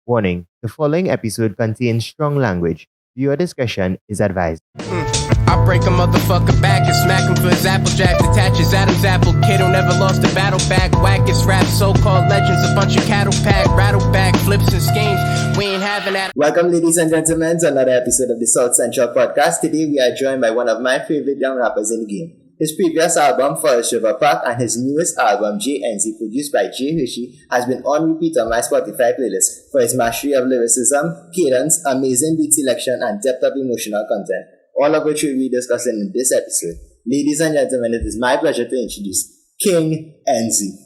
Warning: the following episode contains strong language. Viewer discretion is advised. I break a motherfucker back and smack him for his apple jacks. Attaches Adam's apple kid who never lost a battle back. Wackest rap, so-called legends, a bunch of cattle pack. Rattle back, flips and schemes. We ain't having that. Welcome, ladies and gentlemen, to another episode of the South Central Podcast. Today we are joined by one of my favorite young rappers in the game. His previous album, Forest River Park, and his newest album, J.Enzee, produced by J.Hershey, has been on repeat on my Spotify playlist for his mastery of lyricism, cadence, amazing beat selection, and depth of emotional content, all of which we'll be discussing in this episode. Ladies and gentlemen, it is my pleasure to introduce King Enzee.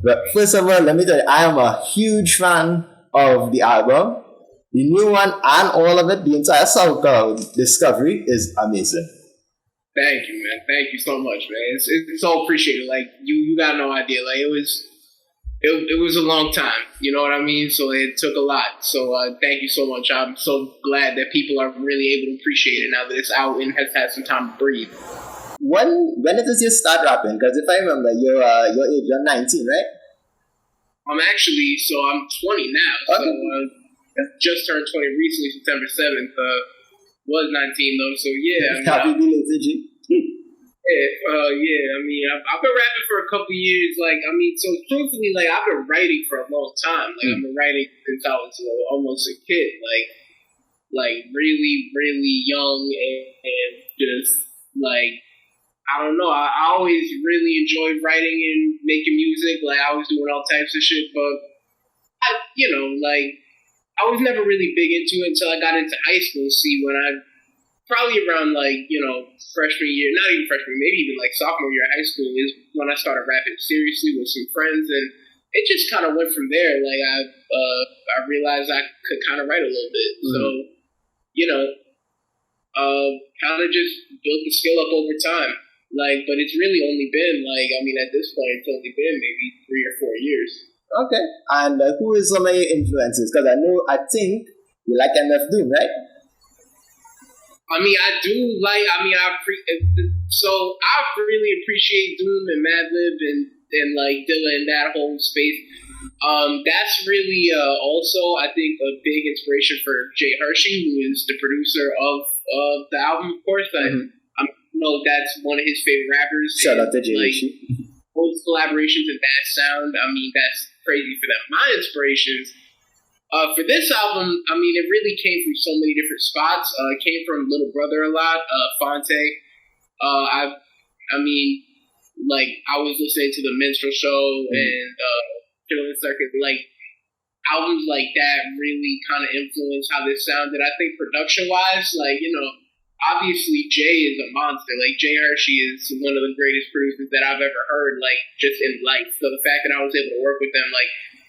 But first of all, let me tell you, I am a huge fan of the album. The new one and all of it, the entire SoundCloud discovery is amazing. Thank you, man. Thank you so much, man. It's so appreciated. Like you got no idea. Like it was a long time. You know what I mean? So it took a lot. So thank you so much. I'm so glad that people are really able to appreciate it now that it's out and has had some time to breathe. When did you start rapping? Because if I remember, you're 19, right? I'm 20 now. Okay. So just turned 20 recently, September 7th. Was 19 though, so yeah. Happy belated, G. Yeah. I mean, I've been rapping for a couple years. So truthfully, I've been writing for a long time. I've been writing since I was almost a kid. Really, really young and just I don't know. I always really enjoyed writing and making music. I was doing all types of shit, but I was never really big into it until I got into high school. When I probably around freshman year, not even freshman, maybe even sophomore year of high school is when I started rapping seriously with some friends, and it just kind of went from there. I realized I could kind of write a little bit, so kind of just built the skill up over time. But it's really only been at this point it's only been maybe 3 or 4 years. Okay, and who is some of your influences? Because I think you like MF Doom, right? I really appreciate Doom and Madlib and Dilla and that whole space. That's really also, I think, a big inspiration for J.Hershey, who is the producer of the album, of course. I know that's one of his favorite rappers. Shout out to J.Hershey. Both collaborations and that sound, that's crazy for them. My inspirations for this album, it really came from so many different spots. It came from Little Brother a lot, Fonte. I was listening to the Minstrel Show and Killing Circuit. Albums like that really kind of influenced how this sounded. I think production-wise, obviously Jay is a monster. J.Hershey is one of the greatest producers that I've ever heard, just in life. So the fact that I was able to work with them,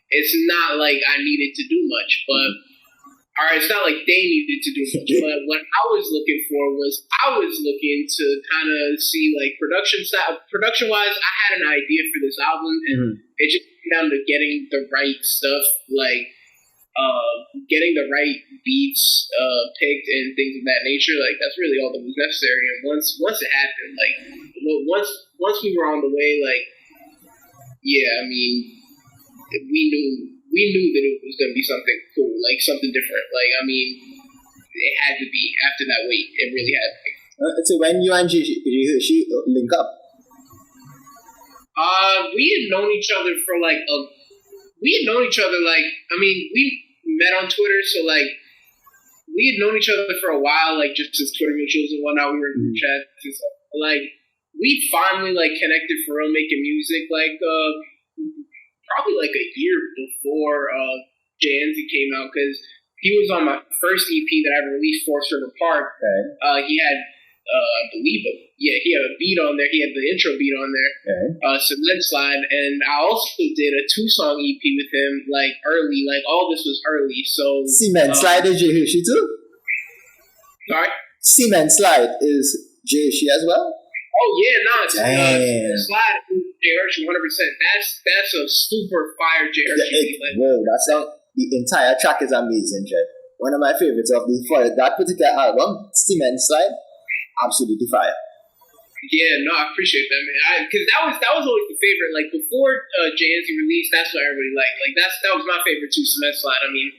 it's not like I needed to do much, it's not like they needed to do much. But what I was looking for was to kind of see production-wise, I had an idea for this album, and it just came down to getting the right stuff, getting the right beats picked and things of that nature. That's really all that was necessary. And once it happened, once we were on the way, we knew that it was going to be something cool, something different. It had to be after that wait. It really had to be. So when you and J.Hershey link up? We had known each other for we met on Twitter, so we had known each other for a while, just as Twitter mutuals and whatnot. We were in group chats and stuff. We finally connected for real making music probably a year before JEnzee came out, because he was on my first EP that I released, Forest River Park. Okay. He had he had a beat on there. He had the intro beat on there. Okay. Cement Slide, and I also did a 2-song EP with him, early. All this was early. So Cement Slide is J.Hershey too? Sorry? Cement Slide is J.Hershey as well? Oh yeah, Damn. Slide is J.Hershey 100%. That's a super fire J.Hershey. The entire track is amazing, Jeff. One of my favorites for that particular album, Cement Slide, absolutely fire. Yeah, no, I appreciate that, man. Because that was always the favorite. Like before JEnzee released, that's what everybody liked. Like that was my favorite too. Cement Slide. I mean,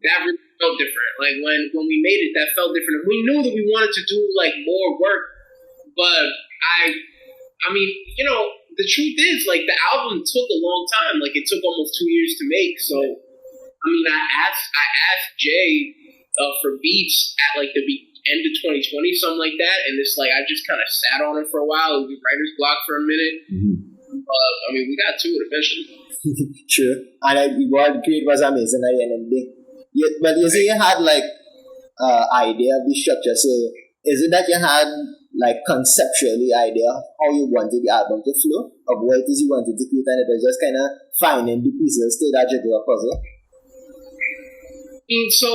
that really felt different. Like when we made it, that felt different. And we knew that we wanted to do like more work, but I mean, you know, the truth is like the album took a long time. Like it took almost 2 years to make. So I mean, I asked Jay for beats at like the end of 2020, something like that, and it's like I just kind of sat on it for a while. It was writer's block for a minute. I mean, we got to it eventually. True, and what great was amazing at the end of the day. But you say you had like idea of the structure. So is it that you had like conceptually idea of how you wanted the album to flow, of what it is you wanted to create, and it was just kind of finding the pieces to that jigsaw puzzle? I mean, so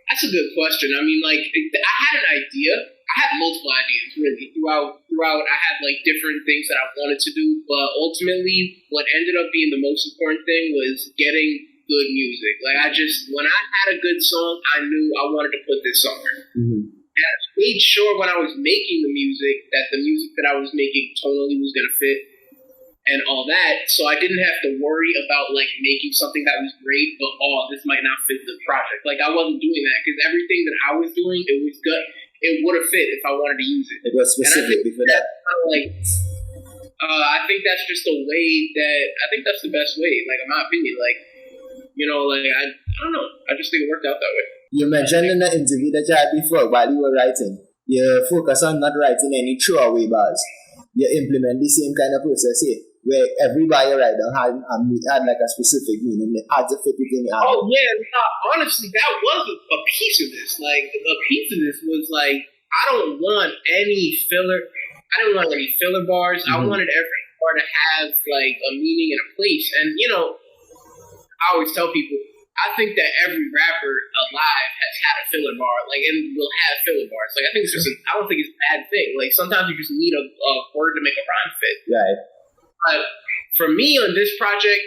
that's a good question. I mean, like, I had an idea. I had multiple ideas, really. Throughout, I had, like, different things that I wanted to do. But ultimately, what ended up being the most important thing was getting good music. Like, when I had a good song, I knew I wanted to put this somewhere. And I made sure when I was making the music that the music that I was making tonally was going to fit and all that, so I didn't have to worry about like making something that was great, but this might not fit the project. Like I wasn't doing that because everything that I was doing, it was good. It would have fit if I wanted to use it. It was specifically for that. I think that's just the way that I think that's the best way. Like in my opinion, like you know, like I don't know. I just think it worked out that way. You mentioned in the interview that you had before while you were writing, you focus on not writing any throwaway bars. You implement the same kind of process here, where every bar you write down had like a specific meaning. It had to fit within the album. Oh yeah, honestly, that was a piece of this. Like a piece of this was like I don't want any filler. I didn't want any filler bars. I wanted every bar to have like a meaning and a place. And you know, I always tell people, I think that every rapper alive has had a filler bar, like, and will have filler bars. Like, I think it's I don't think it's a bad thing. Like, sometimes you just need a word to make a rhyme fit. Right. But for me on this project,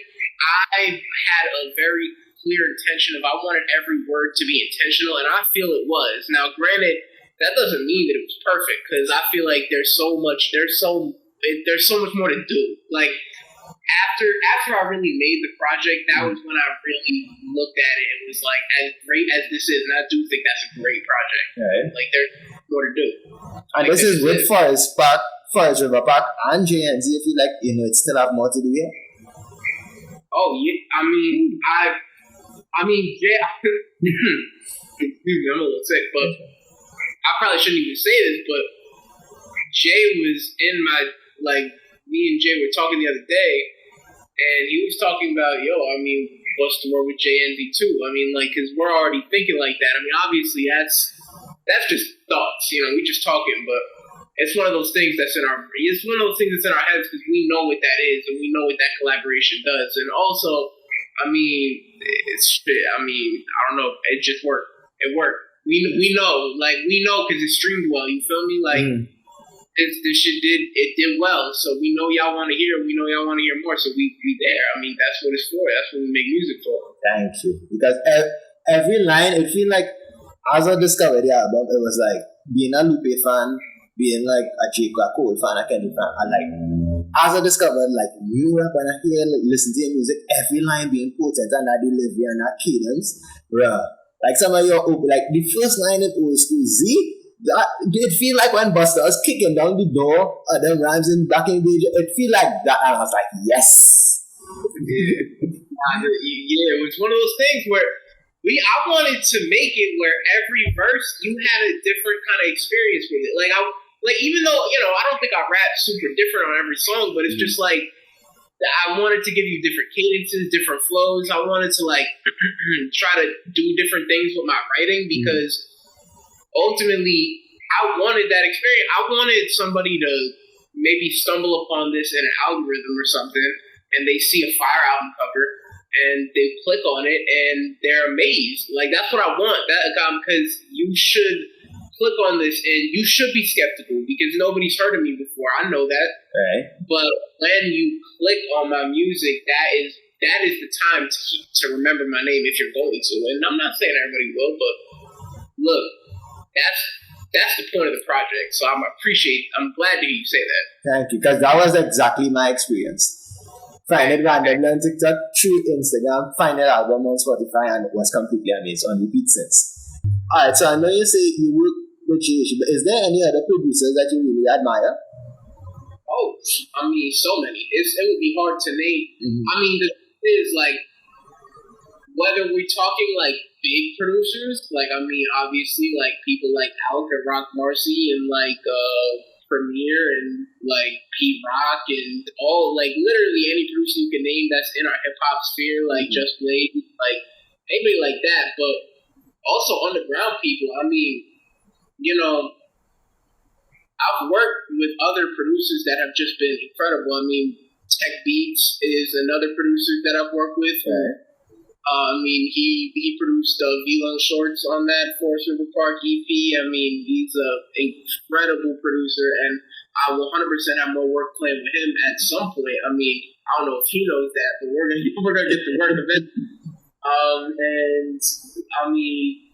I had a very clear intention of I wanted every word to be intentional, and I feel it was. Now, granted, that doesn't mean that it was perfect, because I feel like there's so much more to do. Like, after I really made the project, that was when I really looked at it and was like, as great as this is, and I do think that's a great project. Right. Like, there's more to do. And like, this is with Forest River Park, and JEnzee. If you like, you know, it still have more to do here. Oh yeah, I mean, yeah. Excuse me, I'm a little sick, but I probably shouldn't even say this, but Jay was in my me and Jay were talking the other day, and he was talking about, I mean, what's the word with JEnzee too? I mean, like, because we're already thinking like that. I mean, obviously, that's just thoughts, you know, we just talking, but it's one of those things that's in our heads because we know what that is and we know what that collaboration does. And also, I mean, I don't know, it just worked. It worked. We know because it streamed well. You feel me? Like. This shit did well, so we know y'all want to hear. We know y'all want to hear more, so we there. I mean, that's what it's for. That's what we make music for. Thank you. Because every line, it feel like as I discovered the album, it was like being a Lupe fan, being like a J.Cole fan, a Kendrick fan, and like as I discovered like new rap and I hear listen to your music, every line being potent and that delivery and that cadence, bruh. Like some of your like the first line in Old School Zee. It feel like when Busta was kicking down the door, them rhymes in Back in the Day, it feel like that, and I was like, yes. Yeah, it was one of those things where I wanted to make it where every verse you had a different kind of experience with it. Like even though I don't think I rap super different on every song, but it's just like I wanted to give you different cadences, different flows. I wanted to like try to do different things with my writing because. Ultimately, I wanted that experience. I wanted somebody to maybe stumble upon this in an algorithm or something, and they see a Fire album cover, and they click on it, and they're amazed. Like, that's what I want. Because you should click on this, and you should be skeptical, because nobody's heard of me before. I know that. Right. But when you click on my music, that is the time to remember my name if you're going to. And I'm not saying everybody will, but look. that's the point of the project. So I'm glad to hear you say that. Thank you, because that was exactly my experience. Find it randomly on TikTok, through Instagram, find an album on Spotify, and it was completely amazing on repeat since. Alright, so I know you say you work with J.Hershey, but is there any other producers that you really admire? Oh, I mean, so many. It would be hard to name. Mm-hmm. I mean, the thing is, like, whether we're talking, like, big producers, like, I mean, obviously, like, people like Alk and Rock Marcy and, like, Premier and, like, Pete Rock and all, like, literally any producer you can name that's in our hip-hop sphere, like, Just Blaze, like, anybody like that, but also underground people. I mean, you know, I've worked with other producers that have just been incredible. I mean, Tech Beats is another producer that I've worked with. Right. I mean, he produced V-Long Shorts on that Forest River Park EP. I mean, he's an incredible producer, and I will 100% have more work planned with him at some point. I mean, I don't know if he knows that, but we're gonna get the work of it. And I mean,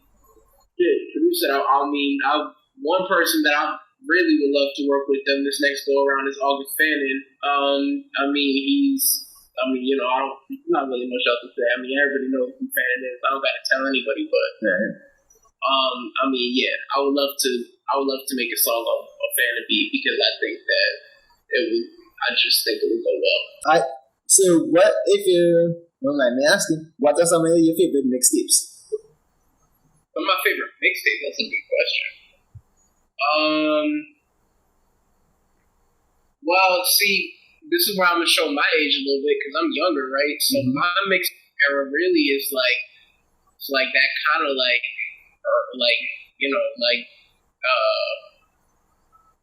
producer. One person that I really would love to work with them this next go around is August Fannin. You know, not really much else to say. I mean, everybody knows who Fannin is. I don't gotta tell anybody, but I mean, yeah, I would love to make a song on a Fannin beat because I think that I just think it would go well. So what if you don't mind me asking, what are some of your favorite mixtapes? Some of my favorite mixtapes, that's a good question. Well, see, this is where I'm gonna show my age a little bit because I'm younger, right? So my mix era really is like, it's like that kind of like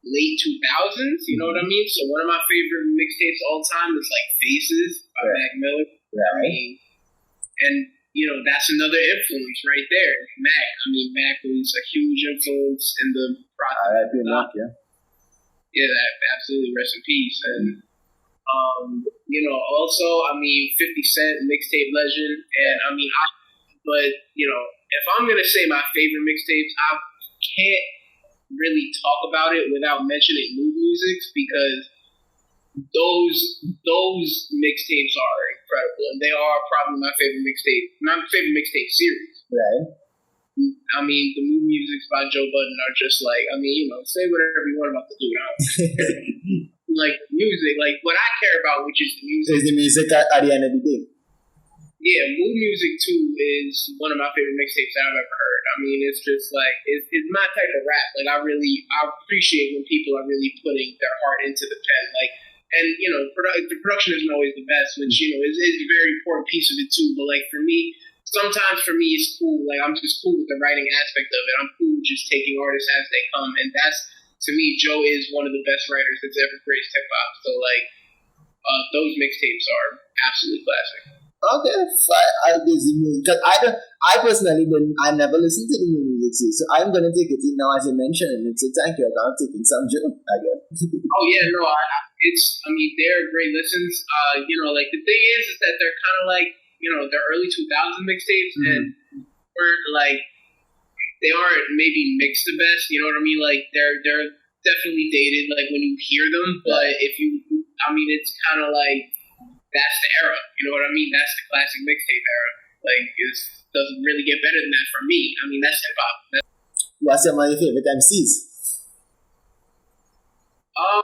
late 2000s. You know what I mean? So one of my favorite mixtapes all time is like Faces by Mac Miller. Right. I mean, and you know that's another influence right there. Mac was a huge influence in the process. Yeah, that absolutely, rest in peace. And you know, also, I mean, 50 Cent, mixtape legend, and I mean, but you know, if I'm gonna say my favorite mixtapes, I can't really talk about it without mentioning Mood Musics because those mixtapes are incredible, and they are probably my favorite mixtape series. Right. I mean, the Mood Musics by Joe Budden are just like, I mean, you know, say whatever you want about the dude. Like music, like what I care about, which is the music. Is the music at the end of the day? Yeah, Mood Music too is one of my favorite mixtapes I've ever heard. I mean, it's just like it's my type of rap. Like I appreciate when people are really putting their heart into the pen. Like, and you know, the production isn't always the best, which you know is a very important piece of it too. But like for me, sometimes for me it's cool. Like I'm just cool with the writing aspect of it. I'm cool with just taking artists as they come, and that's. To me, Joe is one of the best writers that's ever graced hip hop. So, like, those mixtapes are absolutely classic. Okay, because I personally I never listened to the new music, so I'm gonna take it in now as you mentioned it. So thank you, I'm taking some Joe, I guess. Oh yeah, no, they're great listens. You know, like the thing is that they're kind of like, you know, they're early 2000 mixtapes, and we're like. They aren't maybe mixed the best, you know what I mean? Like they're definitely dated, like when you hear them. But it's kind of like that's the era, you know what I mean? That's the classic mixtape era. Like it doesn't really get better than that for me. I mean that's hip hop. What's some of your favorite MCs? I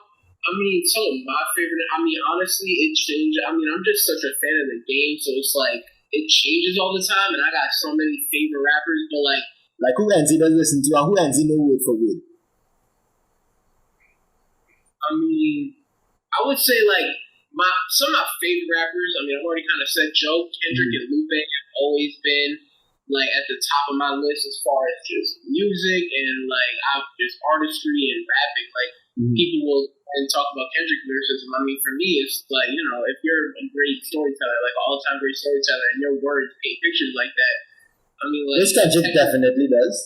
mean, some of my favorite. I mean, honestly, it changed. I mean, I'm just such a fan of the game, so it's like it changes all the time, and I got so many favorite rappers, but like. Like who Enzee does listen to and who Enzee know word for word? I mean, I would say like some of my favorite rappers, I mean I've already kind of said Joe, Kendrick, and Lupe have always been like at the top of my list as far as just music and like just artistry and rapping. Like people will talk about Kendrick lyricism. I mean for me it's like, you know, if you're a great storyteller, like an all-time great storyteller and your words paint pictures like that, I mean, like, this Kendrick definitely does.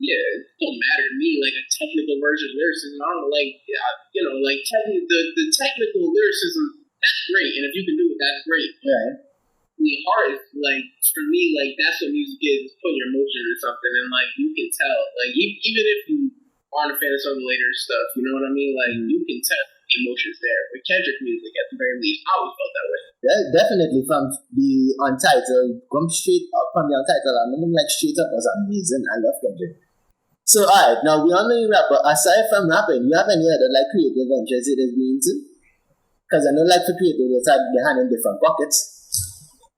Yeah, it don't matter to me. Like a technical version of lyricism, I don't know, like you know, like the technical lyricism. That's great, and if you can do it, that's great. Right. hard. Like for me, like that's what music is putting your emotion into something, and like you can tell. Like even if you aren't a fan of some of the later stuff, you know what I mean? Like you can tell the emotions there. With Kendrick music, at the very least, I always felt that way. Yeah, definitely from the Untitled, come straight up from the Untitled album, like straight up was amazing. I love Kendrick. So alright, now we all know you rap, but aside from rapping, you have any other like creative ventures it has been into? Because I know like for creative, it's had the hand in different pockets.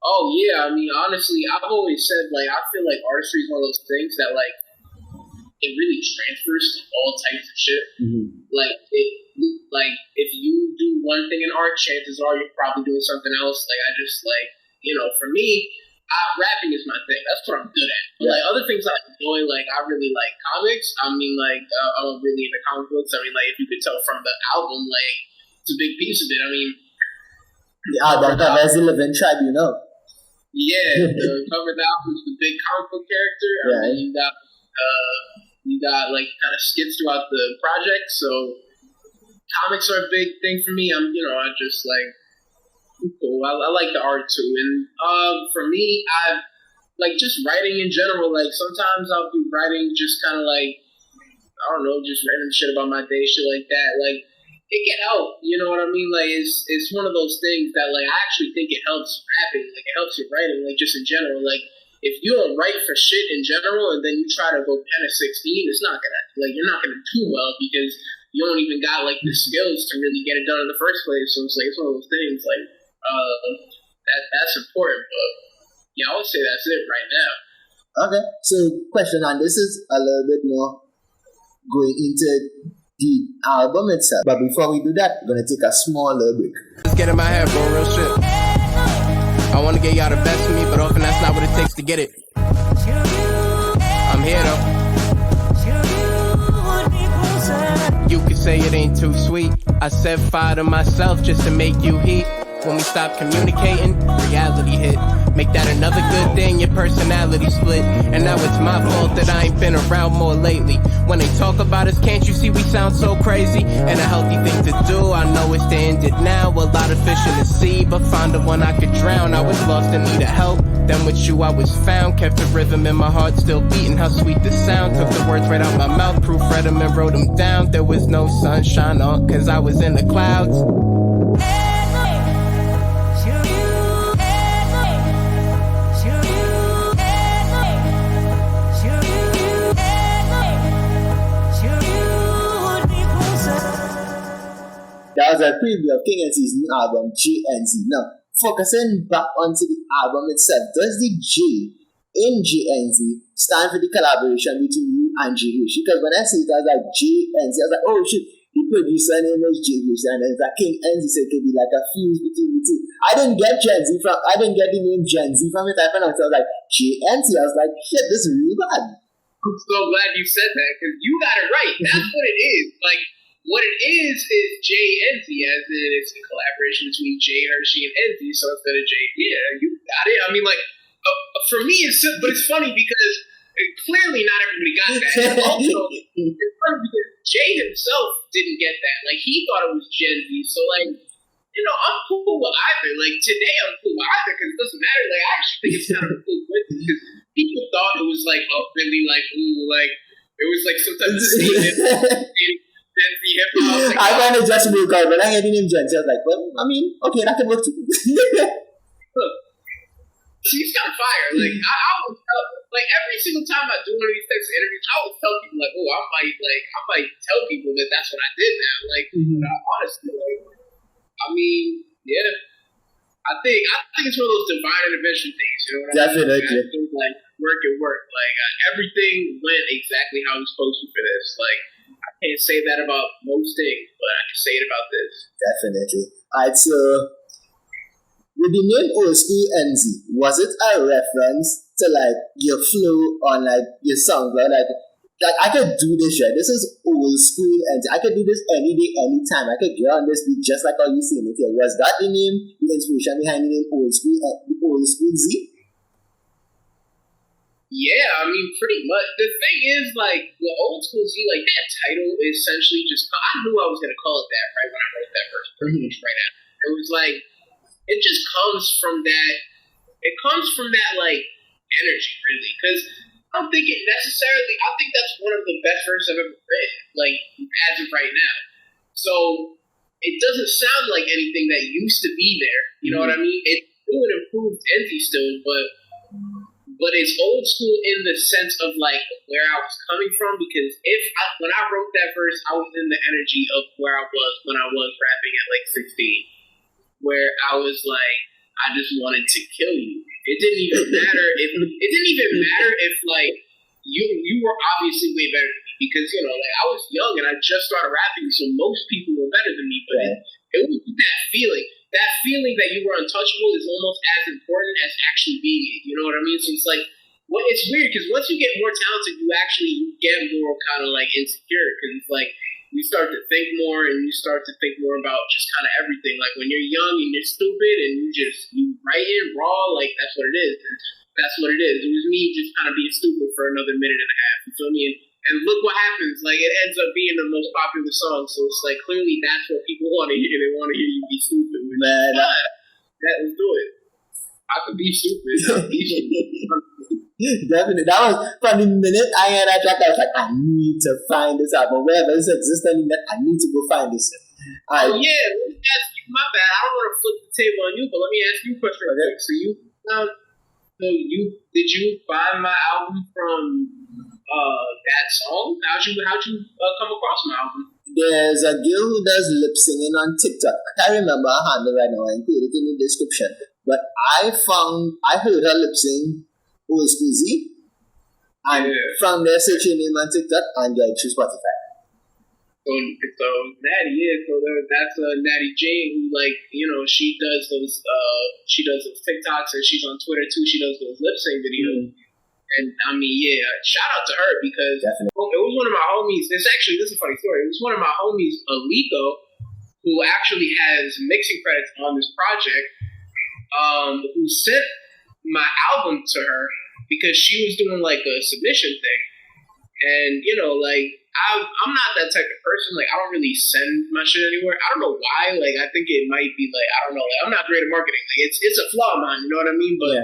Oh yeah, I mean honestly, I've always said like I feel like artistry is one of those things that like it really transfers to all types of shit. Like if you do one thing in art, chances are you're probably doing something else. Like I just like for me, rapping is my thing. That's what I'm good at. But like other things I enjoy, like I really like comics. I mean like I'm really into comic books. I mean like if you could tell from the album, like it's a big piece of it. I mean the album covers the living tribe, you know. Yeah, the cover of the album is the big comic book character. I mean, you got like kind of skits throughout the project. So comics are a big thing for me. I just like cool. I like the art too, and for me, I like just writing in general. Like sometimes I'll be writing just kind of like I don't know, just random shit about my day, shit like that. Like it can help, you know what I mean? Like it's one of those things that like I actually think it helps rapping, like it helps your writing, like just in general. Like if you don't write for shit in general and then you try to go pen at 16, it's not gonna like you're not gonna do well because you don't even got like the skills to really get it done in the first place. So it's like it's one of those things like that's important. But yeah, I would say that's it right now. Okay, so question on this is a little bit more going into the album itself. But before we do that, we're gonna take a small little break. Let's get in my head, bro, real shit. I wanna get y'all the best of me, but often that's not what it takes to get it. I'm here though. You could say it ain't too sweet. I set fire to myself just to make you heat. When we stop communicating, reality hit. Make that another good thing, your personality split. And now it's my fault that I ain't been around more lately. When they talk about us, can't you see we sound so crazy? And a healthy thing to do, I know it's to end it now. A lot of fish in the sea, but find the one I could drown. I was lost and needed help. Then with you I was found. Kept the rhythm in my heart still beating, how sweet the sound. Took the words right out my mouth, proofread them and wrote them down. There was no sunshine on, cause I was in the clouds. That was a preview of King Enzee's new album, J.Enzee. Now, focusing back onto the album itself, does the J in J.Enzee stand for the collaboration between you and J.Hershey? Because when I see it, I was like J.Enzee, I was like, oh shit, the producer name is J.Hershey, and then it's like King Enzee, so it could be like a fuse between the two. I didn't get the name JEnzee from it. I found out, so I was like J.Enzee. I was like, shit, this is really bad. I'm so glad you said that because you got it right. That's what it is. Like. What it is J.Enzee, as in it's a collaboration between J.Hershey and Enzee, so instead of J, yeah, you got it. I mean, like, for me, but it's funny because clearly not everybody got that. And also, it's funny because Jay himself didn't get that. Like, he thought it was JEnzee, so, like, I'm cool with either. Like, today I'm cool with either because it doesn't matter. Like, I actually think it's kind of a cool coincidence because people thought it was, like, really, like, ooh, like, it was, like, some type of statement. I find it just weird because when I heard the name JEnzee, I was like, well, I mean, okay, that can work too. Look, she's got fire. Like, I always tell, like, every single time I do one of these types of interviews, I always tell people, like, oh, I might tell people that that's what I did now. Like, honestly, like, I mean, yeah. I think it's one of those divine intervention things, you know what I mean? Definitely. I think, like, work. Like, everything went exactly how it was supposed to for this. Like, I can't say that about most things, but I can say it about this. Definitely. Alright, so with the name Old School Zee, was it a reference to like your flow on like your songs? Or like I could do this, right? This is Old School Zee. I could do this any day, anytime. I could get on this beat just like how you see it here. Was that the name, the inspiration behind the name Old School Zee? Yeah, I mean, pretty much. The thing is, like, the Old School Zee, like, that title essentially just, I knew I was going to call it that, right, when I wrote that verse, pretty much right after. It was like, it just comes from that, It comes from that like energy, really, because I don't think it necessarily. I think that's one of the best verses I've ever read, like as of right now. So it doesn't sound like anything that used to be there. You know what I mean? It's new and improved Enzee still, but it's old school in the sense of like where I was coming from. Because when I wrote that verse, I was in the energy of where I was when I was rapping at like 16, where I was like, I just wanted to kill you. It didn't even matter. It didn't even matter if like you were obviously way better than me, because you know like I was young and I just started rapping, so most people were better than me. But it was that feeling. That feeling that you were untouchable is almost as important as actually being it. You know what I mean? So it's like, it's weird because once you get more talented, you get more kind of like insecure, because it's like you start to think more and you start to think more about just kind of everything. Like when you're young and you're stupid and you write it raw, like that's what it is. And that's what it is. It was me just kind of being stupid for another minute and a half. You feel me? And look what happens. Like it ends up being the most popular song. So it's like clearly that's what people want to hear. They want to hear you be stupid. Man, let's do it. I could be stupid. Definitely. That was from the minute I heard that track, I was like, I need to find this album. Wherever this exists, I need to go find this. Oh yeah, let me ask you. My bad. I don't want to flip the table on you, but let me ask you a question. Okay. Did you buy my album from that song? How'd you come across my album? There's a girl who does lip singing on TikTok. I can't remember her handle right now. I included it in the description. But I heard her lip sing Old School Zee, and from there search your name on TikTok and get it through Spotify. So Natty, that's Natty Jane, who like she does those TikToks, and she's on Twitter too. She does those lip sync videos, and I mean shout out to her, because it was one of my homies. This is a funny story. It was one of my homies, Aliko, who actually has mixing credits on this project, who sent my album to her because she was doing like a submission thing. And like I'm not that type of person. Like I don't really send my shit anywhere. I don't know why. Like I think it might be like, I don't know, like I'm not great at marketing. Like it's a flaw of mine, you know what I mean? But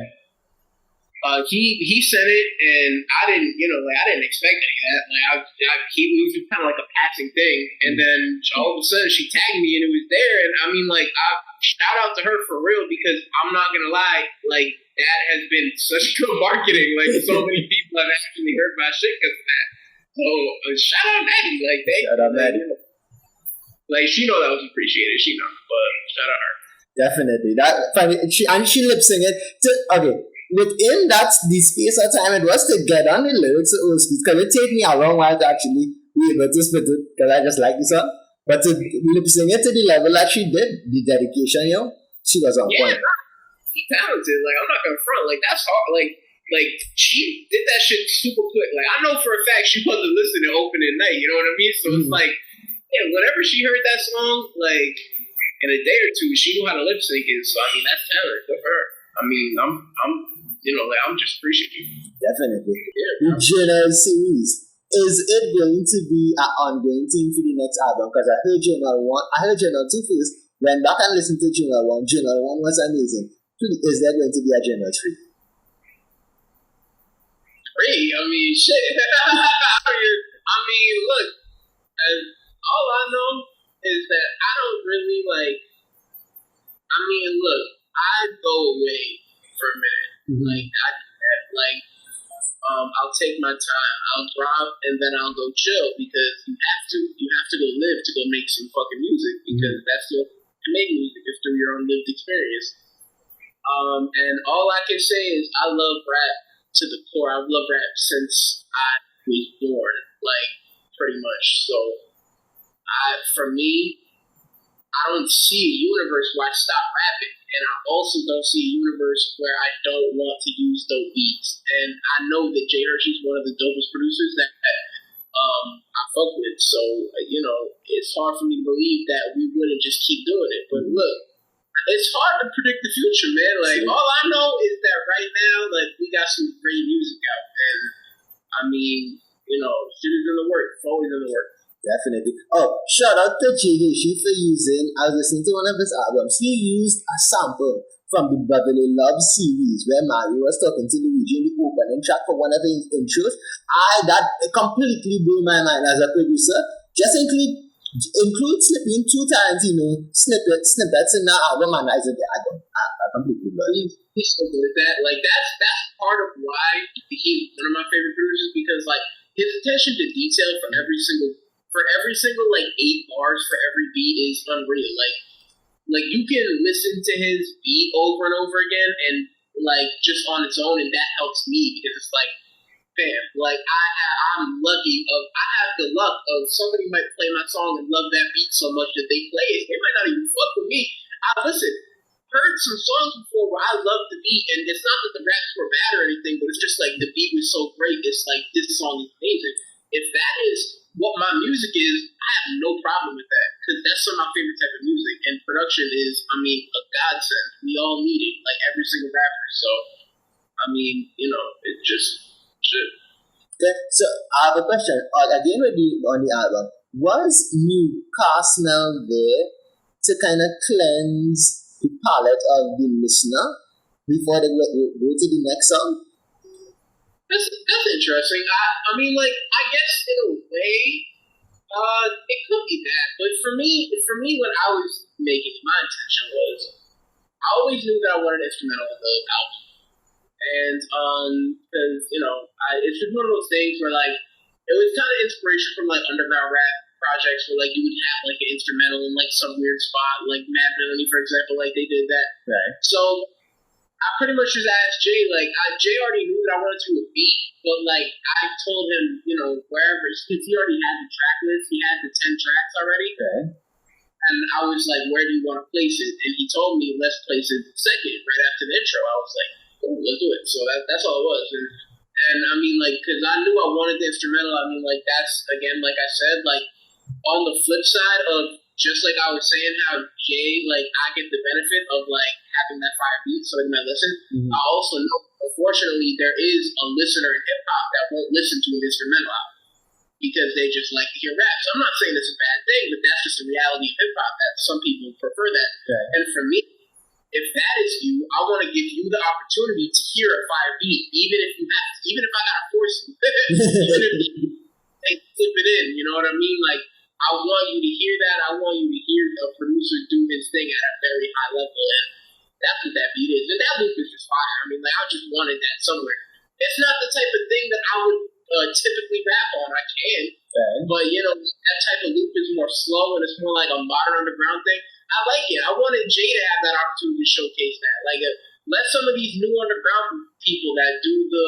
he sent it, and I didn't expect any of that. Like it was kind of like a passing thing, and then all of a sudden she tagged me and it was there. And I mean, like I shout out to her for real, because I'm not gonna lie, like that has been such good marketing. Like so many people have actually heard my shit because of that. So shout out Maddie, like shout out Maddie. Like she know that was appreciated. She know, but shout out her. Definitely, that funny. She lip sing it. Okay. Within the space of time it was to get on the lyrics of Old School, because it took me a long while to actually be able to spit it, because I just like the song. But to lip sing it to the level that she did, the dedication, she was on point. She's talented. Like I'm not gonna front. Like that's hard. Like she did that shit super quick. Like I know for a fact she wasn't listening opening night. You know what I mean? So it's like, whenever she heard that song, like in a day or two, she knew how to lip sync it. So I mean, that's talent. Good for her. I mean, I'm just appreciative. Definitely. The Journal series, is it going to be an ongoing thing for the next album? Because I heard Journal 2 first, went back and listened to Journal 1. Journal 1 was amazing. Is there going to be a Journal 3? 3? I mean, shit. I mean, look, all I know is that I don't really I go away for a minute. Like I do that. Like I'll take my time. I'll drop and then I'll go chill, because you have to. You have to go live to go make some fucking music, because that's the only way to make music is through your own lived experience. And all I can say is I love rap to the core. I've loved rap since I was born, like pretty much. So for me, I don't see a universe where I stop rapping, and I also don't see a universe where I don't want to use dope beats. And I know that J.Hershey is one of the dopest producers that I fuck with, so it's hard for me to believe that we wouldn't just keep doing it. But look, it's hard to predict the future, man. Like all I know is that right now, like we got some great music out, and I mean, shit is in the works. It's always in the works. Definitely. Oh, shout out to J.Hershey for using, I was listening to one of his albums, he used a sample from the Brotherly Love series where Mario was talking to Luigi in the opening track for one of his intros. That completely blew my mind as a producer. Just include slipping 2 Tarantino snippets in the album, and I completely love it. He's so good at that. Like that's part of why he's one of my favorite producers, because like his attention to detail for every single like 8 bars for every beat is unreal. Like you can listen to his beat over and over again and like just on its own, and that helps me because it's like, fam, like I'm lucky I have the luck of somebody might play my song and love that beat so much that they play it. They might not even fuck with me. Heard some songs before where I love the beat, and it's not that the raps were bad or anything, but it's just like the beat was so great. It's like this song is amazing. If that is what my music is, I have no problem with that, because that's some of my favorite type of music. And production is, a godsend. We all need it, like every single rapper. So, it just shit. Okay, so I have a question. Again, on the album, was new cast smell there to kind of cleanse the palate of the listener before they go to the next song? That's interesting. I guess in a way, it could be that. But for me, when I was making it, my intention was, I always knew that I wanted an instrumental in the album. And, because, it's just one of those things where, like, it was kind of inspiration from, like, underground rap projects where, like, you would have, like, an instrumental in, like, some weird spot, like Mad Villainy, for example, like, they did that. Right. So, I pretty much just asked Jay, like, Jay already knew that I wanted to do a beat, but, like, I told him, wherever, since he already had the track list, he had the 10 tracks already. Okay. And I was like, where do you want to place it? And he told me, let's place it second, right after the intro. I was like, oh, let's do it. So that's all it was. And because I knew I wanted the instrumental, that's, again, like I said, like, on the flip side of, just like I was saying, how Jay, like, I get the benefit of, like, having that fire beat so they might listen. Mm-hmm. I also know, unfortunately, there is a listener in hip-hop that won't listen to an instrumental album because they just like to hear rap. So I'm not saying it's a bad thing, but that's just the reality of hip-hop, that some people prefer that. Right. And for me, if that is you, I want to give you the opportunity to hear a fire beat, even if I gotta force you, even if they flip it in, you know what I mean? Like, I want you to hear that. I want you to hear a producer do his thing at a very high level, and that's what that beat is. And that loop is just fire. I just wanted that somewhere. It's not the type of thing that I would typically rap on. I can, but that type of loop is more slow and it's more like a modern underground thing. I like it. I wanted Jay to have that opportunity to showcase that. Like, let some of these new underground people that do the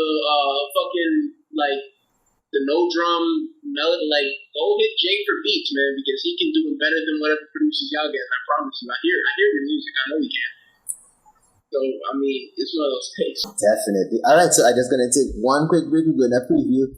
the no drum melody, like, go hit Jay for beats, man, because he can do it better than whatever producers y'all get. I promise you. I hear your music. I know he can. So, it's one of those things. Definitely. All right, so I'm just going to take one quick break. We're going to preview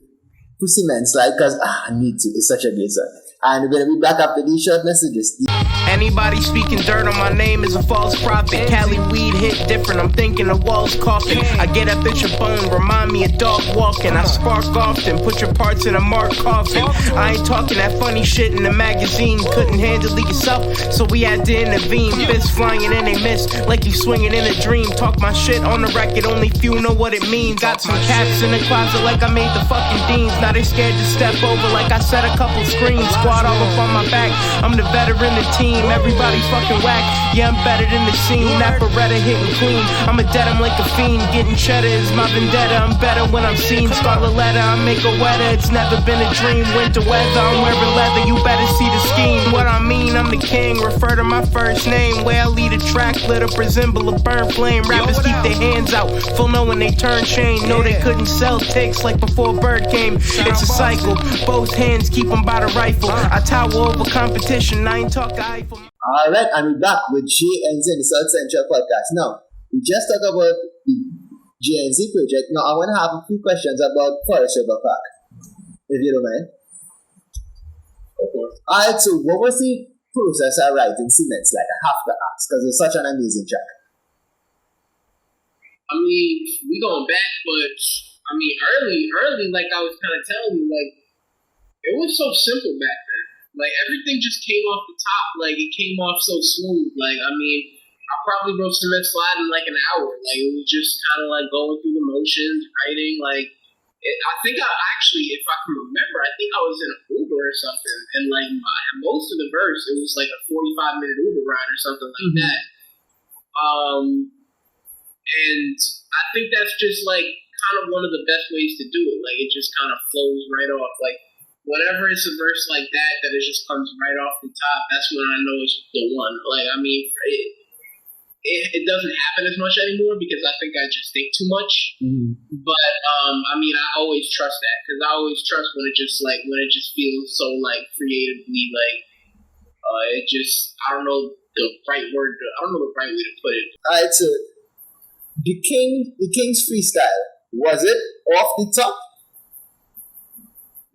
Pussy Man Slide because I need to. It's such a great song. And we're going to be back after these short messages. Anybody speaking dirt on my name is a false prophet. Cali weed hit different, I'm thinking the walls coughing. I get up at your bone, remind me of dog walking. I spark often, put your parts in a mark coffin. I ain't talking that funny shit in the magazine. Couldn't handle it yourself, so we had to intervene. Fists flying and they miss, like you swinging in a dream. Talk my shit on the record, only few know what it means. Got some caps in the closet like I made the fucking deans. Now they scared to step over like I set a couple screens. Squad all up on my back, I'm the veteran of the team. Everybody fucking whack, yeah, I'm better than the scene. That Beretta hitting clean, I'm a dead, I'm like a fiend. Getting cheddar is my vendetta, I'm better when I'm seen. Scarlet letter, I make a weather, it's never been a dream. Winter weather, I'm wearing leather, you better see the scheme. What I mean, I'm the king, refer to my first name. Where I lead a track, lit up, resemble a burnt flame. Rappers keep their hands out, full know when they turn chain. Know they couldn't sell takes like before Bird came. It's a cycle, both hands keep them by the rifle. I tower over competition, I ain't talking Eiffel. Alright, and we're back with J.Enzee in the South Central Podcast. Now, we just talked about the J.Enzee project. Now, I want to have a few questions about Forest River Park, if you don't mind. Of course. Alright, so what was the process of writing Cements Like? I have to ask, because it's such an amazing track. We going back, but, early, like I was kind of telling you, like, it was so simple back then. Like, everything just came off the top. Like, it came off so smooth. Like, I probably wrote Cement Slide in like an hour. Like it was just kind of like going through the motions, writing. Like I think I actually, if I can remember, I think I was in an Uber or something, and like most of the verse, it was like a 45-minute Uber ride or something like that. And I think that's just like kind of one of the best ways to do it. Like it just kind of flows right off. Like whenever it's a verse like that, that it just comes right off the top. That's when I know it's the one. Like I mean, it doesn't happen as much anymore because I think I just think too much. But I mean, I always trust that because I always trust when it just feels so like creatively like it just I don't know the right word. I don't know the right way to put it. All right, so the King's freestyle, was it off the top?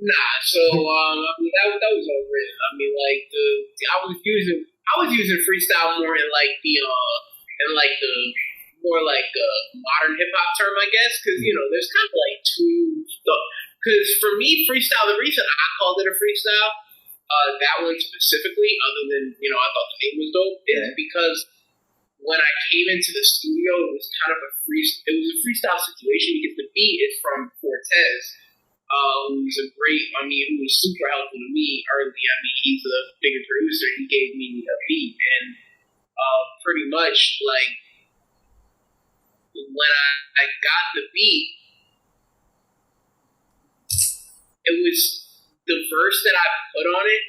Nah, so I mean that was overrated. I mean like I was using freestyle more in like the more like modern hip hop term, I guess, because there's kind of like two. Because for me, freestyle, the reason I called it a freestyle, that one specifically, other than I thought the name was dope, is because when I came into the studio, it was kind of a freestyle situation because the beat is from Cortez, who was super helpful to me early. I mean, he's a bigger producer. He gave me a beat, and pretty much like when I got the beat, it was the verse that I put on it.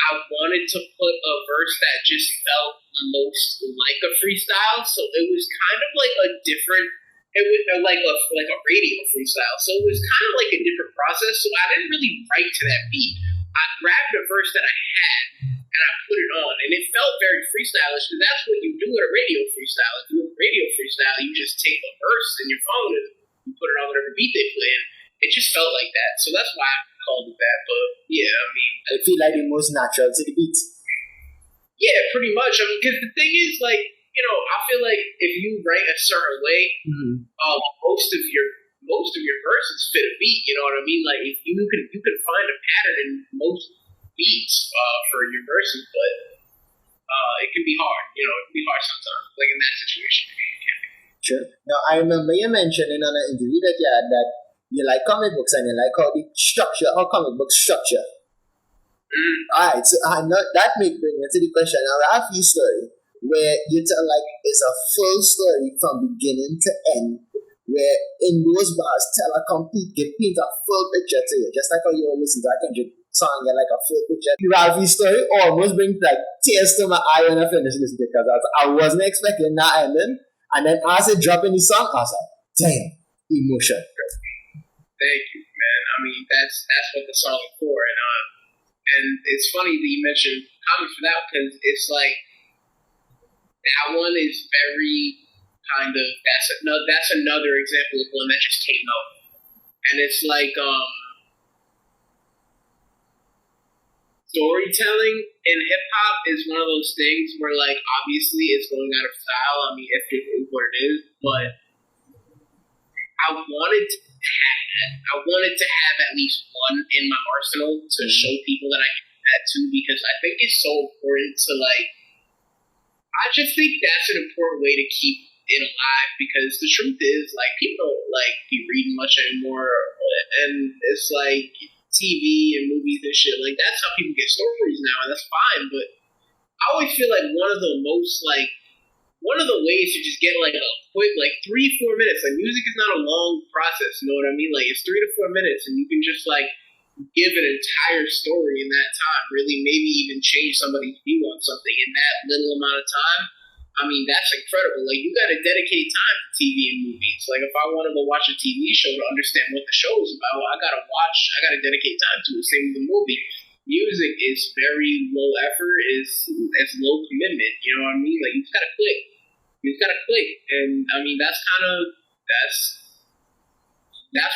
I wanted to put a verse that just felt most like a freestyle, so it was kind of like a different. It was like a radio freestyle, so it was kind of like a different process. So I didn't really write to that beat. I grabbed a verse that I had and I put it on, and it felt very freestylish because that's what you do at a radio freestyle. If you do a radio freestyle, you just take a verse in your phone and you put it on whatever beat they play, and it just felt like that. So that's why I called it that. But yeah, I mean, I feel like the most natural to the beat. Yeah, pretty much. I mean, because the thing is, like, I feel like if you write a certain way, most of your verses fit a beat. You know what I mean? Like, if you can find a pattern in most beats for your verses, but it can be hard. It can be hard sometimes, like in that situation. Sure. Now, I remember you mentioning on an interview that you had that you like comic books and you like how comic books structure. Alright, so I know that may bring me to the question. Now, I have a story where you tell like it's a full story from beginning to end, where in those bars tell a paint a full picture to you, just like how you listen to a Kendrick song and like a full picture. The Ralphie story almost brings like tears to my eye when I finish listening because I wasn't expecting that ending, and then as it dropped in the song, I was like, damn, emotion. Thank you, man. I mean, that's what the song is for, and it's funny that you mentioned comics for that because it's like that one is very kind of that's another example of one that just came out, and it's like storytelling in hip hop is one of those things where like obviously it's going out of style. I mean, it is what it is, but I wanted to have at least one in my arsenal to show people that I can do that too, because I think it's so important to like. I just think that's an important way to keep it alive because the truth is like people don't like be reading much anymore, and it's like TV and movies and shit. Like that's how people get stories now, and that's fine. But I always feel like one of the ways to just get like a quick, like 3-4 minutes. Like music is not a long process, you know what I mean? Like it's 3 to 4 minutes, and you can just like give an entire story in that time. Really, maybe even change somebody's view on something in that little amount of time. I mean, that's incredible. Like you got to dedicate time to TV and movies. Like if I want to go watch a TV show to understand what the show is about, I got to dedicate time to it. Same with the movie. Music is very low effort. It's low commitment. You know what I mean? Like you just got to click. And I mean that's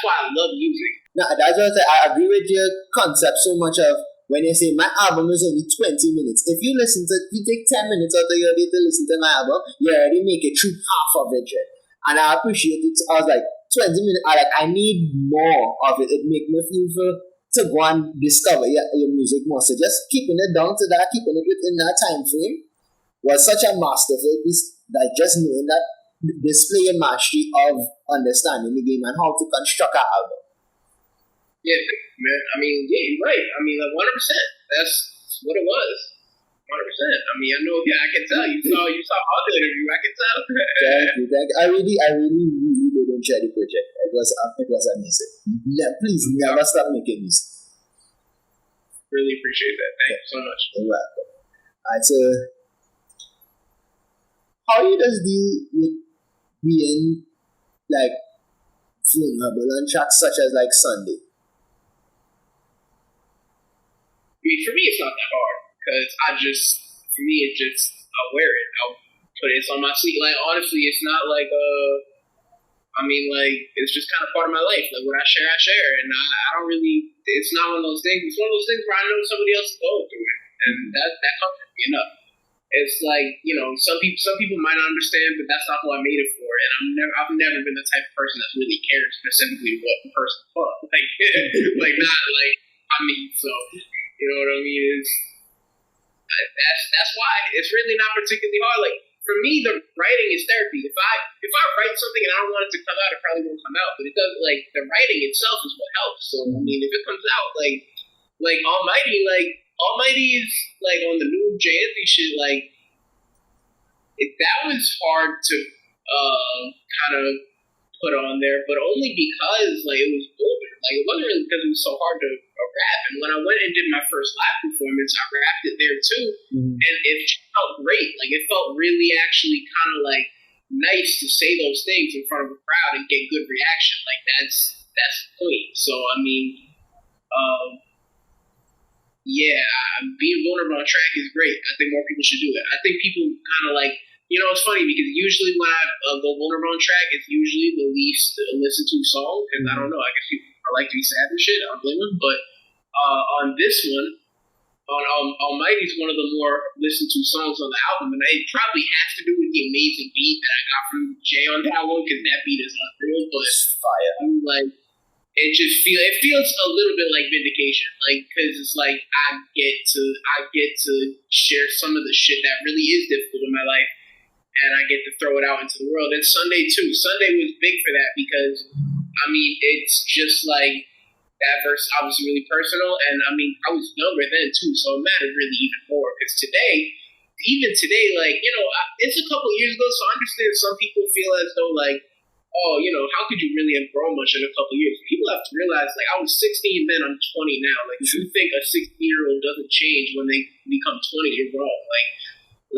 why I love music. No, that's what I agree with your concept so much of when you say my album is only 20 minutes. If you take 10 minutes out of your day to listen to my album, you already make it through half of it. Right? And I appreciate it. I was like, 20 minutes, I need more of it. It makes me feel to go and discover your music more. So just keeping it down to that, keeping it within that time frame was such a masterful piece. like just knowing that displaying mastery of understanding the game and how to construct an album. Yeah, man. I mean, yeah, you're right. I mean, like 100%. That's what it was. 100%. I mean, I know. Yeah, I can tell. You saw all the interview. I can tell. Thank you. I really did enjoy the project. It was amazing. Please never stop making music. Really appreciate that. Thank you so much. You're welcome. Alright, so how you just deal with being like vulnerable on tracks such as like Sunday? I mean, for me, it's not that hard because for me, I wear it. I'll put it on my sleeve. Like, honestly, it's not like, it's just kind of part of my life. Like, what I share. And I don't really, it's not one of those things. It's one of those things where I know somebody else is going through it. And that comforts me enough. It's like, some people might not understand, but that's not who I made it for. And I've never been the type of person that's really cared specifically what the person thought. Like, so, you know what I mean? That's why it's really not particularly hard. Like, for me, the writing is therapy. If I write something and I don't want it to come out, it probably won't come out. But it does, like, the writing itself is what helps. So, I mean, if it comes out, like Almighty is, like, on the new JEnzee shit, like, that was hard to kind of put on there, but only because, like, it was older. Like, it wasn't really because it was so hard to rap. And when I went and did my first live performance, I rapped it there, too. Mm-hmm. And it felt great. Like, it felt really actually kind of, like, nice to say those things in front of a crowd and get good reaction. Like, that's the point. So, I mean, being vulnerable on track is great. I think more people should do it. I think people kind of like, it's funny because usually when I go vulnerable on track, it's usually the least listened to song. Because I don't know, I guess people like to be sad and shit. I don't blame them. But on this one, on Almighty is one of the more listened to songs on the album, and it probably has to do with the amazing beat that I got from Jay on that one because that beat is unreal. But fire. I'm like. It feels a little bit like vindication, like, because it's like I get to share some of the shit that really is difficult in my life, and I get to throw it out into the world. And Sunday too. Sunday was big for that because, I mean, it's just like that verse obviously really personal, and I mean, I was younger then too, so it mattered really even more. Because even today, like, it's a couple years ago, so I understand some people feel as though like, oh, how could you really have grown much in a couple years? People have to realize, like, I was 16 then, I'm 20 now. Like, if you think a 16-year-old doesn't change when they become 20, you're wrong.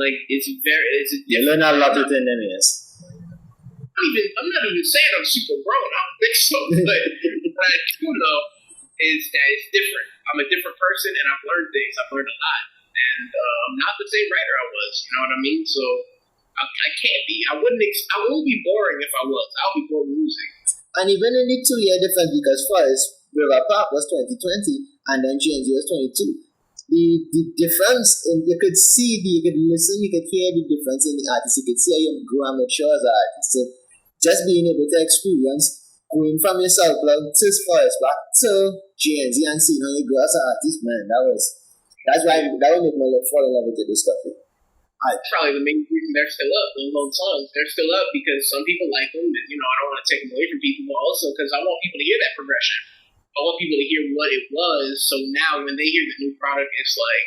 Like it's a different. You learn a lot within them years. I'm not even saying I'm super grown. I don't think so. But what I do know is that it's different. I'm a different person, and I've learned things. I've learned a lot. And I'm not the same writer I was. You know what I mean? So I can't be. I won't be boring if I was. I'll be bored with music. And even in the 2-year difference, because first, River Park was 2020, and then JEnzee was 22. The difference, you could see, you could listen, you could hear the difference in the artist. You could see how you grow and mature as an artist. So just being able to experience going from your SoundCloud to Forest Park to JEnzee and seeing how you grow as an artist, man, that would make me fall in love with the discovery. Probably the main reason they're still up, those old songs. They're still up because some people like them, and I don't want to take them away from people, but also because I want people to hear that progression. I want people to hear what it was, so now when they hear the new product, it's like,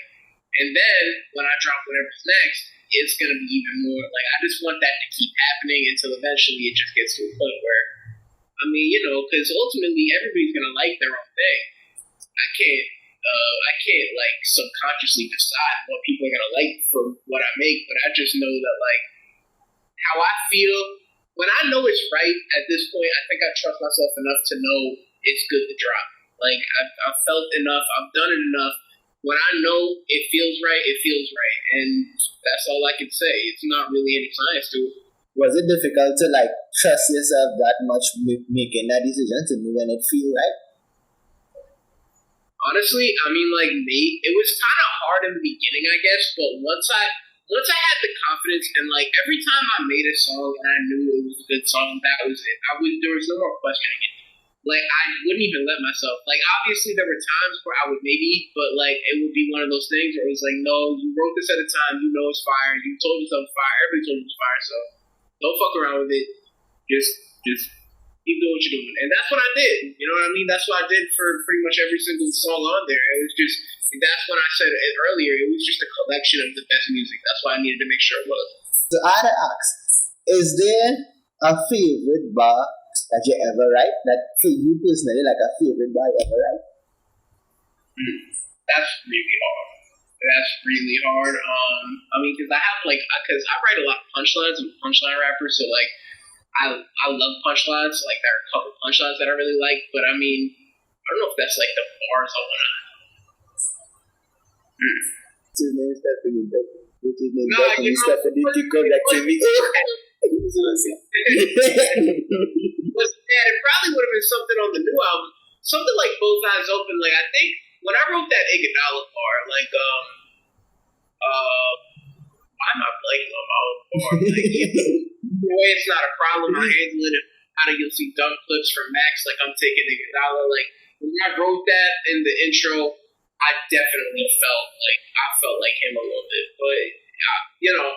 and then when I drop whatever's next, it's going to be even more, like, I just want that to keep happening until eventually it just gets to a point where, I mean, because ultimately everybody's going to like their own thing. I can't like subconsciously decide what people are gonna like for what I make, but I just know that, like, how I feel when I know it's right at this point. I think I trust myself enough to know it's good to drop. Like, I've felt enough, I've done it enough. When I know it feels right, and that's all I can say. It's not really any science to it. Was it difficult to like trust yourself that much making that decision to know when it feels right? Honestly, I mean, like, it was kind of hard in the beginning, I guess, but once I had the confidence, and, like, every time I made a song and I knew it was a good song, that was it. There was no more questioning it. like I wouldn't even let myself. Like obviously there were times where I would maybe, but like it would be one of those things where it was like, no, you wrote this at a time, you know it's fire, you told yourself it's fire, everybody told you it's fire, so don't fuck around with it. Just keep doing what you're doing. And that's what I did. You know what I mean? That's what I did for pretty much every single song on there. It was just that's when I said it earlier, it was just a collection of the best music. That's why I needed to make sure it was. So I had to ask, is there a favorite bar that you ever write? That for you personally, like a favorite bar you ever write? That's really hard. That's really hard. I mean, because I write a lot of punchlines. I'm a punchline rapper, so like I love punchlines. Like there are a couple punchlines that I really like, but I mean, I don't know if that's like the bars I want to. What's his name? Stephanie. What's his name? No, Stephanie. Stephanie to correct me. It probably would have been something on the new album, something like Both Eyes Open. Like I think when I wrote that Iguodala bar, like why am I blanking on my own bar? Like the way it's not a problem, I handle it. How do you see dunk clips from Max? Like I'm taking Iguodala. Like when I wrote that in the intro, I definitely felt like him a little bit, but you know.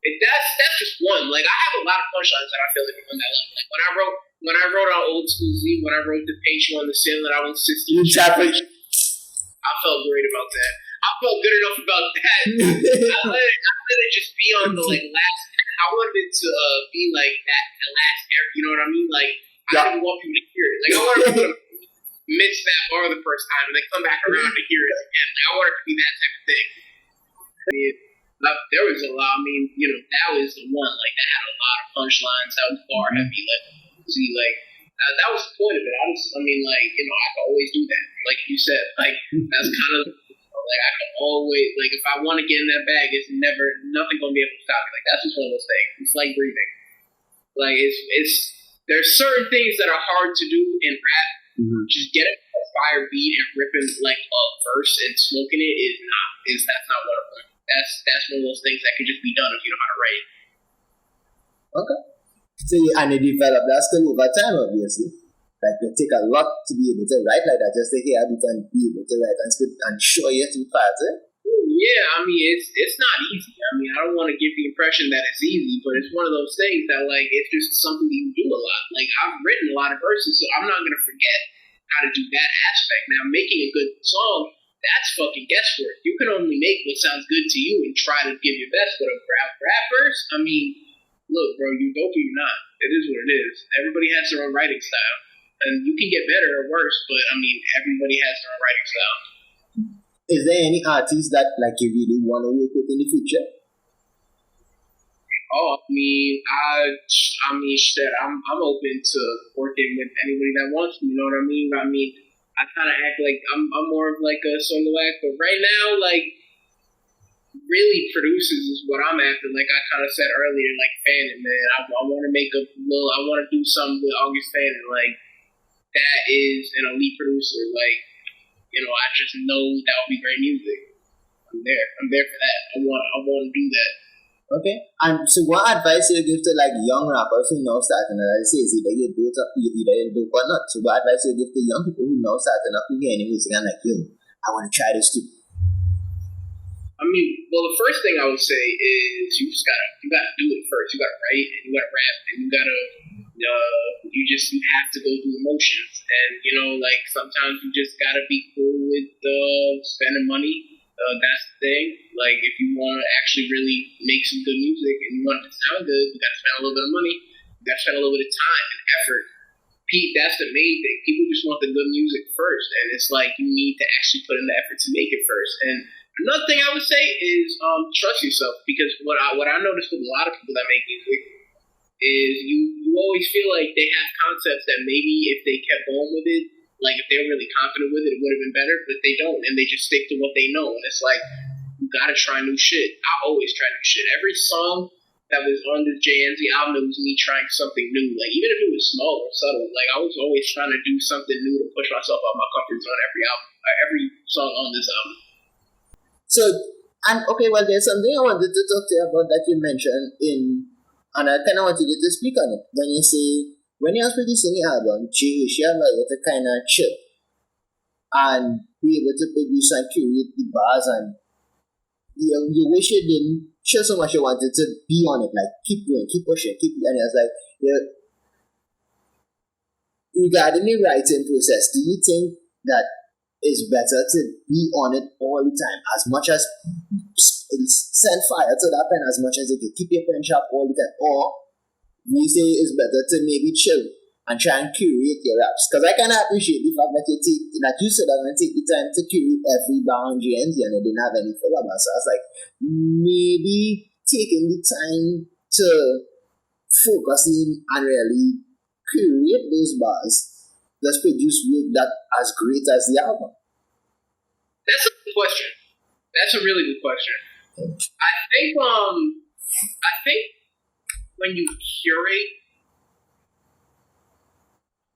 That's just one. Like I have a lot of punchlines that I feel like are on that level. Like when I wrote on Old School Zee, when I wrote the Paint You on the Ceiling, I was 16. I felt great about that. I felt good enough about that. I let it just be on the like last. I wanted it to be like that last era. You know what I mean? Like I didn't want people to hear it. Like I wanted people to miss that bar the first time and then come back around to hear it again. Like I wanted it to be that type of thing. I mean, there was a lot. I mean, you know, that was the one. Like that had a lot of punchlines. That was bar heavy. Like, see, like that was the point of it. I mean, like you know, I could always do that. Like you said, like that's kind of like I could always like if I want to get in that bag, it's nothing gonna be able to stop me. Like that's just one of those things. It's like breathing. Like it's there's certain things that are hard to do in rap. Mm-hmm. Just getting a fire beat and ripping like a verse and smoking it that's not one of them. That's one of those things that can just be done if you know how to write. Okay. So and you develop that skill over time, obviously. Like it take a lot to be able to write like that. Just to hear a bit and be able to write and spit and show you too fast, eh? Yeah, I mean it's not easy. I mean I don't want to give the impression that it's easy, but it's one of those things that like it's just something you do a lot. Like I've written a lot of verses, so I'm not gonna forget how to do that aspect. Now making a good song, that's fucking guesswork. You can only make what sounds good to you and try to give your best. But a rap verse, I mean, look, bro, you dope or you're not. It is what it is. Everybody has their own writing style, and you can get better or worse. But I mean, everybody has their own writing style. Is there any artists that like you really want to work with in the future? Oh, I mean, shit. I'm open to working with anybody that wants me. You know what I mean? I mean, I kind of act like I'm more of like a solo act, but right now, like, really producers is what I'm after. Like I kind of said earlier, like Fannin, man. I want to I want to do something with August Fannin. Like that is an elite producer. Like. You know, I just know that would be great music. I'm there for that. I want to do that. Okay. And so what advice you give to like young rappers who now starting out? I say is either you do or not. So what advice you give to young people who now starting out who hear any music and like, yo, I want to try this too? I mean, well, the first thing I would say is you gotta do it first. You gotta write and you gotta rap and you gotta you have to go through emotions. And, you know, like, sometimes you just gotta be cool with spending money. That's the thing. Like, if you want to actually really make some good music and you want it to sound good, you gotta spend a little bit of money. You gotta spend a little bit of time and effort. Pete, that's the main thing. People just want the good music first. And it's like, you need to actually put in the effort to make it first. And another thing I would say is trust yourself. Because what I noticed with a lot of people that make music is you always feel like they have concepts that maybe if they kept going with it, like if they were really confident with it, it would have been better, but they don't, and they just stick to what they know. And it's like, you gotta try new shit. I always try new shit. Every song that was on the JEnzee album, it was me trying something new. Like, even if it was small or subtle, like I was always trying to do something new to push myself out my comfort zone every song on this album. So, and okay, well, there's something I wanted to talk to you about that you mentioned and I kind of want you to speak on it. When you say when he was producing the album, J.Hershey allowed you to kind of chill and be able to produce and curate the bars, and you wish you didn't chill so much, you wanted to be on it, like keep going, keep pushing, keep, and it was like, regarding the writing process, do you think that it's better to be on it all the time, as much as send fire to that pen as much as you can, keep your pen sharp all the time, or we say it's better to maybe chill and try and curate your raps? Because I kind of appreciate the fact that you sit down and take the time to curate every bar on JEnzee and it didn't have any filler. So I was like, maybe taking the time to focus in and really curate those bars does produce work that as great as the album. That's a good question. That's a really good question. I think when you curate,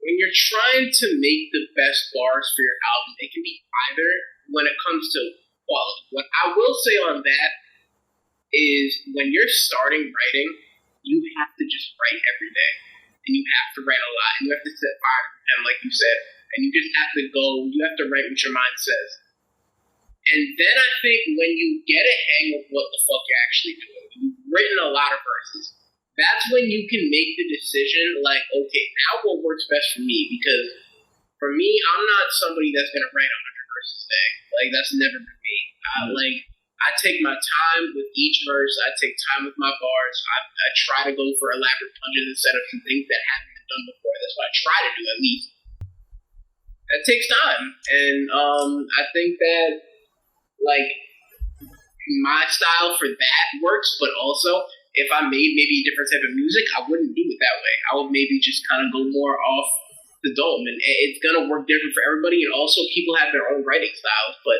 when you're trying to make the best bars for your album, it can be either when it comes to quality. What I will say on that is when you're starting writing, you have to just write every day. And you have to write a lot. And you have to set fire to the pen, like you said. And you just have to go, you have to write what your mind says. And then I think when you get a hang of what the fuck you're actually doing, you've written a lot of verses, that's when you can make the decision, like, okay, now what works best for me? Because for me, I'm not somebody that's going to write 100 verses a day. Like, that's never been me. I take my time with each verse. I take time with my bars. I try to go for elaborate punches instead of some things that haven't been done before. That's what I try to do, at least. That takes time. And I think that, like, my style for that works, but also if I made maybe a different type of music, I wouldn't do it that way. I would maybe just kind of go more off the dome, and it's gonna work different for everybody. And also, people have their own writing styles. But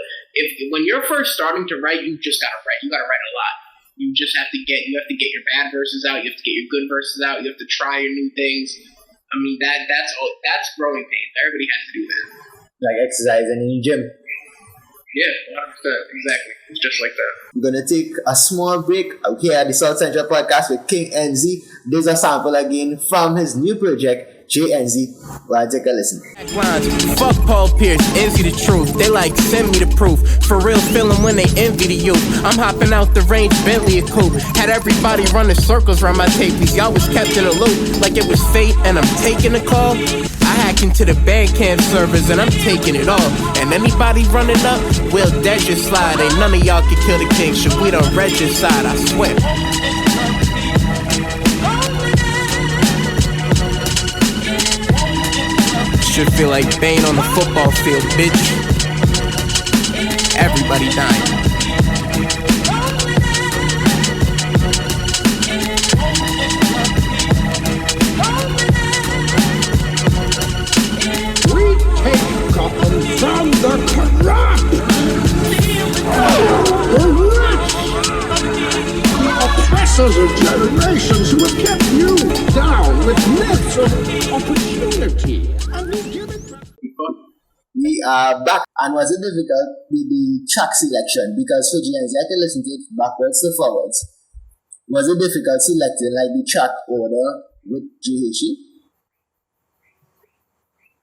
when you're first starting to write, you just gotta write. You gotta write a lot. You just have to get your bad verses out. You have to get your good verses out. You have to try your new things. I mean, that's growing pains. Everybody has to do that. Like exercising in the gym. Yeah, 100%. Exactly. It's just like that. We're going to take a small break out here at the South Central Podcast with King Enzee. There's a sample again from his new project, JEnzee. Well, take a listen. Fuck Paul Pierce, Enzee the truth. They like, send me the proof. For real, feeling when they envy the youth. I'm hopping out the range, Bentley a coupe. Had everybody running circles around my tape. These y'all was kept in a loop like it was fate and I'm taking a call. I hack into the Bandcamp servers and I'm taking it all. And anybody running up, we'll dead your slide. Ain't none of y'all can kill the king. Should we done read your side, I swear. Should feel like Bane on the football field, bitch. Everybody dying. We take Gotham from the corrupt, the rich, the oppressors of generations who have kept you down with myths of opportunity. We are back, and was it difficult with the track selection? Because for JEnzee, I can listen to it backwards to forwards. Was it difficult selecting like the track order with J.Hershey?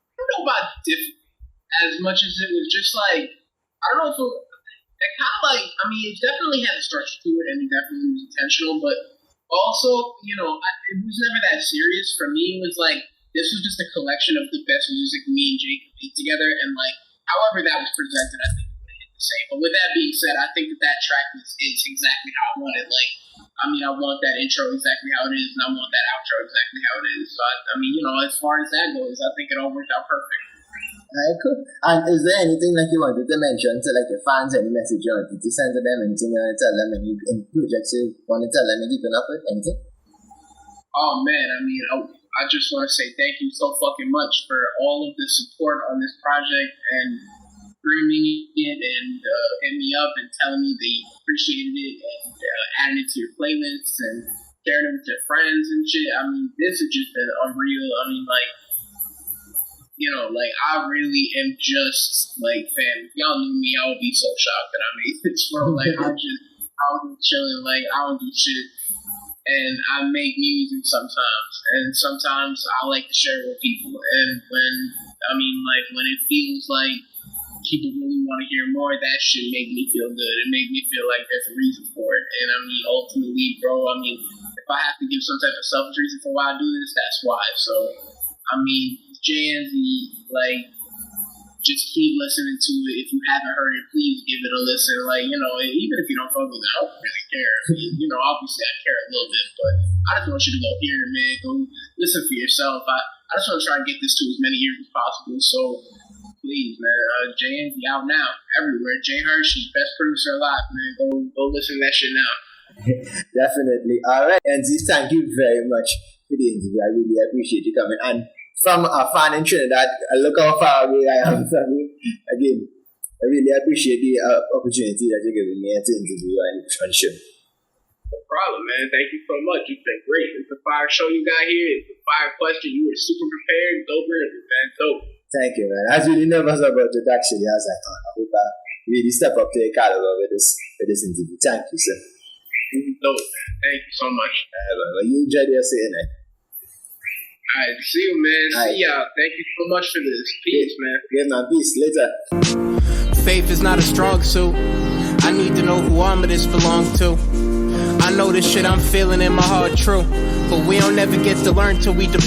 I don't know about difficult as much as it was just like, I don't know if it kind of like, I mean, it definitely had a structure to it and it definitely was intentional, but also, it was never that serious. For me, it was like, this was just a collection of the best music me and Jake made together, and like, however that was presented, I think it would have hit the same. But with that being said, I think that track is exactly how I want it. Like, I mean, I want that intro exactly how it is, and I want that outro exactly how it is. So, I mean, as far as that goes, I think it all worked out perfect. Alright, cool. And is there anything like you wanted to mention to like your fans, any message you wanted to send to them, anything you want to tell them, any projects you want to tell them and keeping up with, anything? Oh man, I mean, I just want to say thank you so fucking much for all of the support on this project and streaming it and hitting me up and telling me they appreciated it and adding it to your playlists and sharing it with your friends and shit. I mean, this has just been unreal. I mean, like, I really am just, like, fam, if y'all knew me, I would be so shocked that I made this, bro. Like, I was chilling, like, I don't do shit. and I make music sometimes, and sometimes I like to share it with people. And when it feels like people really want to hear more, that shit make me feel good. It make me feel like there's a reason for it. And ultimately, bro, if I have to give some type of selfish reason for why I do this, that's why. So, JEnzee, just keep listening to it. If you haven't heard it, please give it a listen. Even if you don't fuck with it, I don't really care. Obviously I care a little bit, but I just want you to go hear it, man. Go listen for yourself. I just want to try and get this to as many ears as possible. So please, man, JEnzee out now everywhere. J.Hershey, best producer alive, man. Go listen to that shit now. Definitely. All right, Enzee, thank you very much for the interview. I really appreciate you coming. And from a fan in Trinidad, look how far away I am from you. Again, I really appreciate the opportunity that you're giving me to interview you on the show. No problem, man. Thank you so much. You've been great. It's a fire show you got here. It's a fire question. You were super prepared. Dope, man. Dope. Thank you, man. I was really nervous about it, actually. I was like, I hope I really step up to the caliber with this interview. Thank you, sir. Dope, man. Thank you so much. Well, you enjoyed your stay tonight. Alright, see you, man. See y'all. Thank you so much for this. Peace, man. Yeah, man. Peace. Later. Faith is not a strong suit. I need to know who armor this belongs to. I know this shit I'm feeling in my heart true, but we don't never get to learn till we depart.